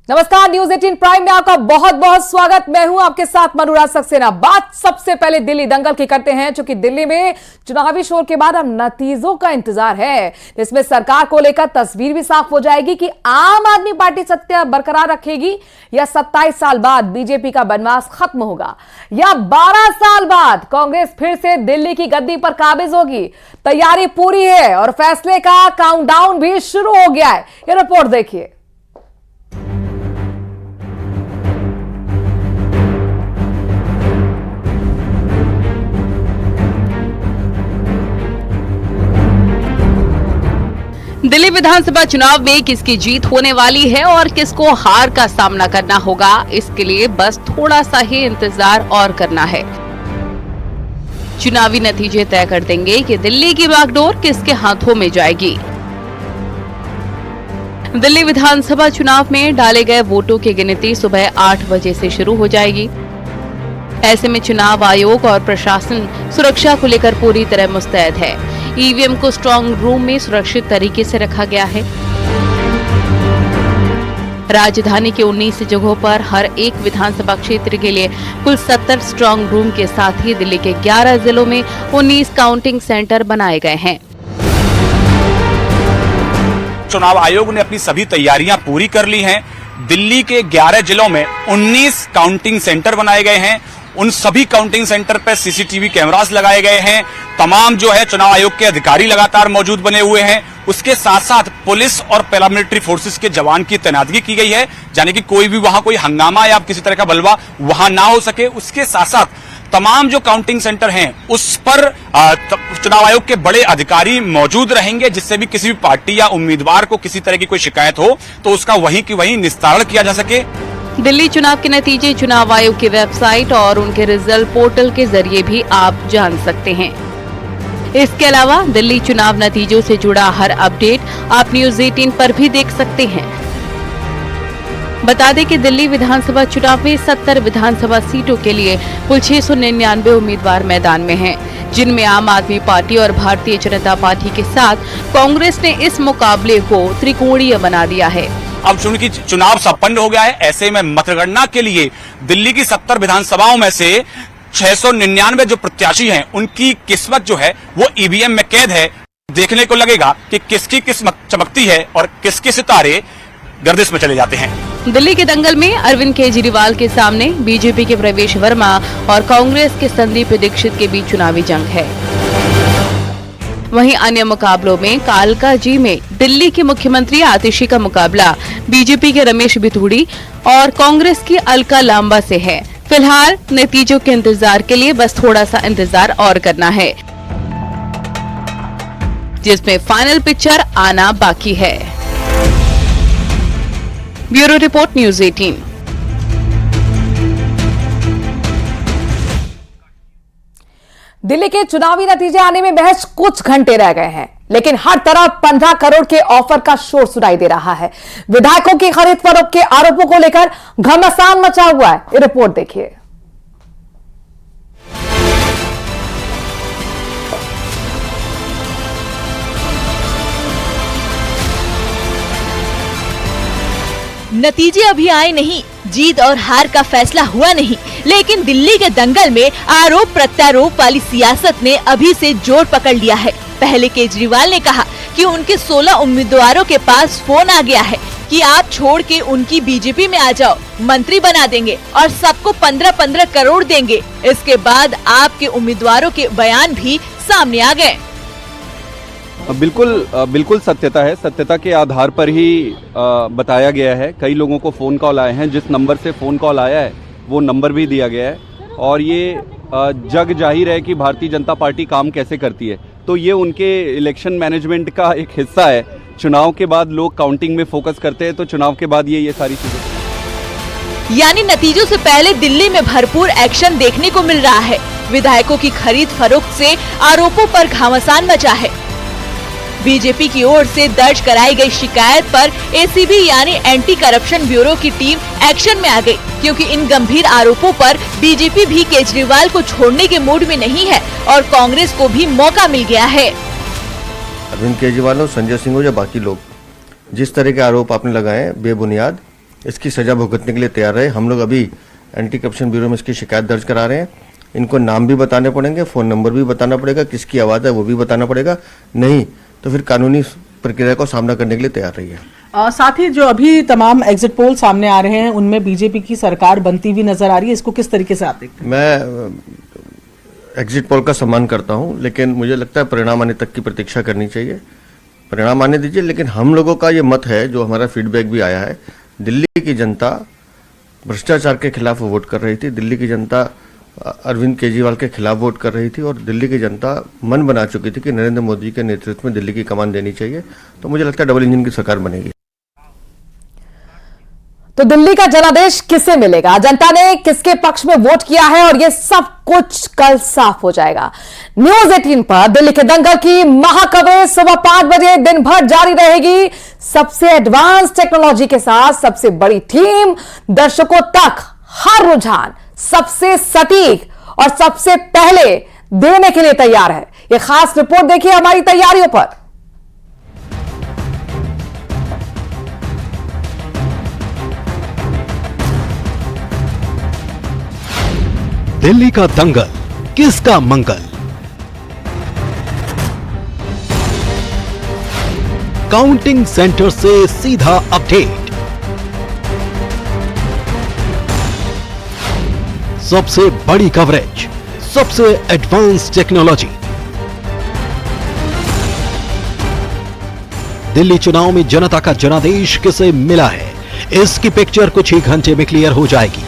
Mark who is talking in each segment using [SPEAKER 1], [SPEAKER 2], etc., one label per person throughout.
[SPEAKER 1] नमस्कार, news 18 prime में आपका बहुत बहुत स्वागत। मैं हूं आपके साथ मनोराज सक्सेना। बात सबसे पहले दिल्ली दंगल की करते हैं, क्योंकि दिल्ली में चुनावी शोर के बाद अब नतीजों का इंतजार है। इसमें सरकार को लेकर तस्वीर भी साफ हो जाएगी कि आम आदमी पार्टी सत्ता बरकरार रखेगी या 27 साल बाद बीजेपी का बनवास खत्म होगा, या 12 साल बाद कांग्रेस फिर से दिल्ली की गद्दी पर काबिज होगी। तैयारी पूरी है और फैसले का काउंटडाउन भी शुरू हो गया है। ये रिपोर्ट देखिए।
[SPEAKER 2] दिल्ली विधानसभा चुनाव में किसकी जीत होने वाली है और किसको हार का सामना करना होगा, इसके लिए बस थोड़ा सा ही इंतजार और करना है। चुनावी नतीजे तय कर देंगे कि दिल्ली की बागडोर किसके हाथों में जाएगी। दिल्ली विधानसभा चुनाव में डाले गए वोटों की गिनती सुबह 8 बजे से शुरू हो जाएगी। ऐसे में चुनाव आयोग और प्रशासन सुरक्षा को लेकर पूरी तरह मुस्तैद है। ईवीएम को स्ट्रांग रूम में सुरक्षित तरीके से रखा गया है। राजधानी के 19 जगहों पर हर एक विधानसभा क्षेत्र के लिए कुल 70 स्ट्रांग रूम के साथ ही दिल्ली के 11 जिलों में 19 काउंटिंग सेंटर बनाए गए हैं।
[SPEAKER 3] चुनाव आयोग ने अपनी सभी तैयारियां पूरी कर ली हैं। दिल्ली के 11 जिलों में 19 काउंटिंग सेंटर बनाए गए हैं। उन सभी काउंटिंग सेंटर पर सीसीटीवी कैमरास लगाए गए हैं। तमाम जो है चुनाव आयोग के अधिकारी लगातार मौजूद बने हुए हैं। उसके साथ साथ पुलिस और पैरामिलिट्री फोर्सेस के जवान की तैनाती की गई है, यानी कि कोई भी वहां कोई हंगामा या किसी तरह का बलवा वहां ना हो सके। उसके साथ साथ तमाम जो काउंटिंग सेंटर हैं उस पर चुनाव आयोग के बड़े अधिकारी मौजूद रहेंगे, जिससे भी किसी भी पार्टी या उम्मीदवार को किसी तरह की कोई शिकायत हो तो उसका वहीं की वहीं निस्तारण किया जा सके।
[SPEAKER 2] दिल्ली चुनाव के नतीजे चुनाव आयोग की वेबसाइट और उनके रिजल्ट पोर्टल के जरिए भी आप जान सकते हैं। इसके अलावा दिल्ली चुनाव नतीजों से जुड़ा हर अपडेट आप न्यूज 18 पर भी देख सकते हैं। बता दें कि दिल्ली विधानसभा चुनाव में 70 विधानसभा सीटों के लिए कुल 699 उम्मीदवार मैदान में हैं, जिनमें आम आदमी पार्टी और भारतीय जनता पार्टी के साथ कांग्रेस ने इस मुकाबले को त्रिकोणीय बना दिया है।
[SPEAKER 3] अब चूंकि चुनाव संपन्न हो गया है, ऐसे में मतगणना के लिए दिल्ली की 70 विधानसभाओं में से 699 जो प्रत्याशी हैं उनकी किस्मत जो है वो ईवीएम में कैद है। देखने को लगेगा कि किसकी किस्मत चमकती है और किसके सितारे गर्दिश में चले जाते हैं।
[SPEAKER 2] दिल्ली के दंगल में अरविंद केजरीवाल के सामने बीजेपी के प्रवेश वर्मा और कांग्रेस के संदीप दीक्षित के बीच चुनावी जंग है। वहीं अन्य मुकाबलों में कालकाजी में दिल्ली के मुख्यमंत्री आतिशी का मुकाबला बीजेपी के रमेश बिथूड़ी और कांग्रेस की अलका लांबा से है। फिलहाल नतीजों के इंतजार के लिए बस थोड़ा सा इंतजार और करना है, जिसमें फाइनल पिक्चर आना बाकी है। Bureau report, news 18।
[SPEAKER 1] दिल्ली के चुनावी नतीजे आने में महज कुछ घंटे रह गए हैं, लेकिन हर तरफ 15 करोड़ के ऑफर का शोर सुनाई दे रहा है। विधायकों की खरीद फरोख्त के आरोपों को लेकर घमासान मचा हुआ है। ये रिपोर्ट देखिए।
[SPEAKER 4] नतीजे अभी आए नहीं, जीत और हार का फैसला हुआ नहीं, लेकिन दिल्ली के दंगल में आरोप प्रत्यारोप वाली सियासत ने अभी से जोर पकड़ लिया है। पहले केजरीवाल ने कहा कि उनके 16 उम्मीदवारों के पास फोन आ गया है कि आप छोड़ के उनकी बीजेपी में आ जाओ, मंत्री बना देंगे और सबको 15-15 करोड़ देंगे। इसके बाद आपके उम्मीदवारों के बयान भी सामने आ गए।
[SPEAKER 5] बिल्कुल सत्यता है। सत्यता के आधार पर ही बताया गया है। कई लोगों को फ़ोन कॉल आए हैं। जिस नंबर से फ़ोन कॉल आया है वो नंबर भी दिया गया है, और ये जग जाहिर है कि भारतीय जनता पार्टी काम कैसे करती है। तो ये उनके इलेक्शन मैनेजमेंट का एक हिस्सा है। चुनाव के बाद लोग काउंटिंग में फोकस करते हैं, तो चुनाव के बाद ये सारी चीजें।
[SPEAKER 4] यानी नतीजों से पहले दिल्ली में भरपूर एक्शन देखने को मिल रहा है। विधायकों की खरीद फरोख्त से आरोपों पर घमासान मचा है। बीजेपी की ओर से दर्ज कराई गई शिकायत पर एसीबी यानी एंटी करप्शन ब्यूरो की टीम एक्शन में आ गई, क्योंकि इन गंभीर आरोपों पर बीजेपी भी केजरीवाल को छोड़ने के मूड में नहीं है और कांग्रेस को भी मौका मिल गया है।
[SPEAKER 6] अरविंद केजरीवाल और संजय सिंह हो या बाकी लोग, जिस तरह के आरोप आपने लगाए हैं बेबुनियाद इसकी सजा भुगतने के लिए तैयार रहे। हम लोग अभी एंटी करप्शन ब्यूरो में इसकी शिकायत दर्ज करा रहे हैं। इनको नाम भी बताने पड़ेंगे, फ़ोन नंबर भी बताना पड़ेगा, किसकी आवाज़ है वो भी बताना पड़ेगा, नहीं तो फिर कानूनी प्रक्रिया को सामना करने के लिए तैयार रही है।
[SPEAKER 7] साथ ही जो अभी तमाम एग्जिट पोल सामने आ रहे हैं उनमें बीजेपी की सरकार बनती हुई नजर आ रही है, इसको किस तरीके से आप देखते हैं?
[SPEAKER 6] मैं एग्जिट पोल का सम्मान करता हूं, लेकिन मुझे लगता है परिणाम आने तक की प्रतीक्षा करनी चाहिए। परिणाम आने दीजिए, लेकिन हम लोगों का ये मत है, जो हमारा फीडबैक भी आया है, दिल्ली की जनता भ्रष्टाचार के खिलाफ वोट कर रही थी, दिल्ली की जनता अरविंद केजरीवाल के खिलाफ वोट कर रही थी और दिल्ली की जनता मन बना चुकी थी कि नरेंद्र मोदी के नेतृत्व में दिल्ली की कमान देनी चाहिए। तो मुझे लगता है डबल इंजन की सरकार बनेगी।
[SPEAKER 1] तो दिल्ली का जनादेश किसे मिलेगा, जनता ने किसके पक्ष में वोट किया है, और यह सब कुछ कल साफ हो जाएगा। न्यूज 18 पर दिल्ली के दंगल की महाकवरेज सुबह 5 बजे दिन भर जारी रहेगी। सबसे एडवांस टेक्नोलॉजी के साथ सबसे बड़ी टीम दर्शकों तक हर रुझान सबसे सटीक और सबसे पहले देने के लिए तैयार है। यह खास रिपोर्ट देखिए हमारी तैयारियों पर।
[SPEAKER 8] दिल्ली का दंगल किसका मंगल? काउंटिंग सेंटर से सीधा अपडेट। सबसे बड़ी कवरेज, सबसे एडवांस टेक्नोलॉजी। दिल्ली चुनाव में जनता का जनादेश किसे मिला है, इसकी पिक्चर कुछ ही घंटे में क्लियर हो जाएगी।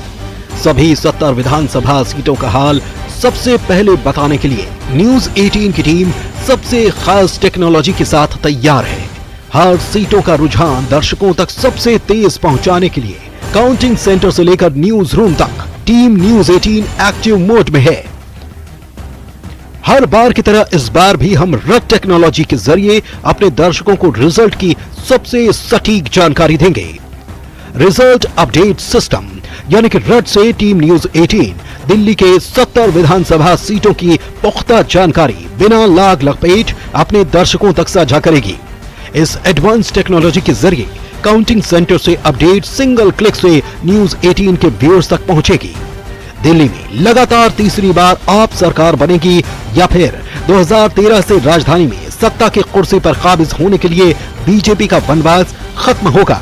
[SPEAKER 8] सभी 70 विधानसभा सीटों का हाल सबसे पहले बताने के लिए न्यूज 18 की टीम सबसे खास टेक्नोलॉजी के साथ तैयार है। हर सीटों का रुझान दर्शकों तक सबसे तेज पहुंचाने के लिए काउंटिंग सेंटर से लेकर न्यूज रूम तक टीम न्यूज 18 एक्टिव मोड में है। हर बार की तरह इस बार भी हम रट टेक्नोलॉजी के जरिए अपने दर्शकों को रिजल्ट की सबसे सटीक जानकारी देंगे। रिजल्ट अपडेट सिस्टम यानी कि रट से टीम न्यूज 18 दिल्ली के 70 विधानसभा सीटों की पुख्ता जानकारी बिना लाग लपेट अपने दर्शकों तक साझा करेगी। इस एडवांस टेक्नोलॉजी के जरिए काउंटिंग सेंटर से अपडेट सिंगल क्लिक से न्यूज 18 के व्यूअर्स तक पहुंचेगी। दिल्ली में लगातार तीसरी बार आप सरकार बनेगी या फिर 2013 से राजधानी में सत्ता की कुर्सी पर काबिज होने के लिए बीजेपी का वनवास खत्म होगा,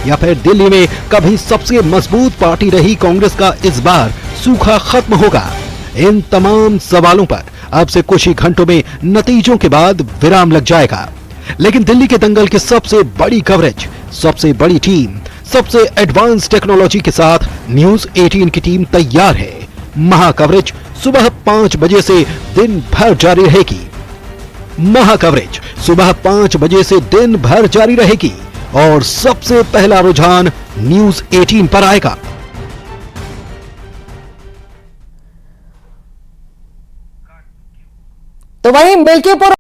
[SPEAKER 8] या फिर दिल्ली में कभी सबसे मजबूत पार्टी रही कांग्रेस का इस बार सूखा खत्म होगा। इन तमाम सवालों पर अब से कुछ ही घंटों में नतीजों के बाद विराम लग जाएगा। लेकिन दिल्ली के दंगल की सबसे बड़ी कवरेज, सबसे बड़ी टीम, सबसे एडवांस टेक्नोलॉजी के साथ न्यूज 18 की टीम तैयार है। महा कवरेज सुबह 5 बजे से दिन भर जारी रहेगी। महा कवरेज सुबह 5 बजे से दिन भर जारी रहेगी और सबसे पहला रुझान न्यूज 18 पर आएगा।
[SPEAKER 1] तो वहीं मिल्कीपुर